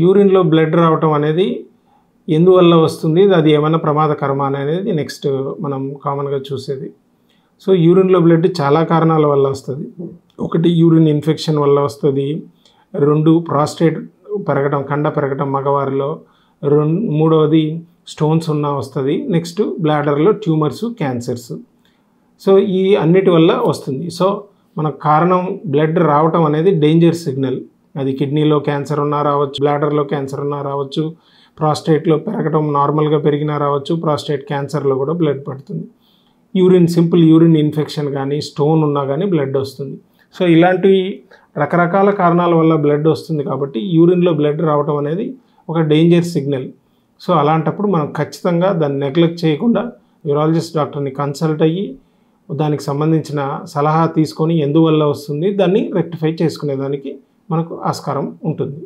యూరిన్లో blood రావటం అనేది ఎందువల్ల వస్తుంది, అది ఏమైనా ప్రమాదకరమా అనేది నెక్స్ట్ మనం కామన్గా చూసేది. సో యూరిన్లో బ్లడ్ చాలా కారణాల వల్ల వస్తుంది. ఒకటి యూరిన్ ఇన్ఫెక్షన్ వల్ల వస్తుంది, 2 ప్రాస్టేట్ పెరగడం, కండ పెరగడం మగవారిలో, మూడవది స్టోన్స్ ఉన్నా వస్తుంది, నెక్స్ట్ బ్లాడర్లో ట్యూమర్స్, క్యాన్సర్స్. సో ఈ అన్నిటి వల్ల వస్తుంది. సో మన కారణం బ్లడ్ రావటం అనేది డేంజర్ సిగ్నల్. అది కిడ్నీలో క్యాన్సర్ ఉన్నా రావచ్చు, బ్లాడర్లో క్యాన్సర్ ఉన్నా రావచ్చు, ప్రాస్టేట్లో పెరగడం నార్మల్గా పెరిగినా రావచ్చు, ప్రాస్టేట్ క్యాన్సర్లో కూడా బ్లడ్ పడుతుంది. సింపుల్ యూరిన్ ఇన్ఫెక్షన్ కానీ స్టోన్ ఉన్నా కానీ బ్లడ్ వస్తుంది. సో ఇలాంటి రకరకాల కారణాల వల్ల బ్లడ్ వస్తుంది కాబట్టి యూరిన్లో బ్లడ్ రావడం అనేది ఒక డేంజర్ సిగ్నల్. సో అలాంటప్పుడు మనం ఖచ్చితంగా దాన్ని నెగ్లెక్ట్ చేయకుండా యూరాలజిస్ట్ డాక్టర్ని కన్సల్ట్ అయ్యి దానికి సంబంధించిన సలహా తీసుకొని ఎందువల్ల వస్తుంది దాన్ని రెక్టిఫై చేసుకునేదానికి మనకు ఆస్కారం ఉంటుంది.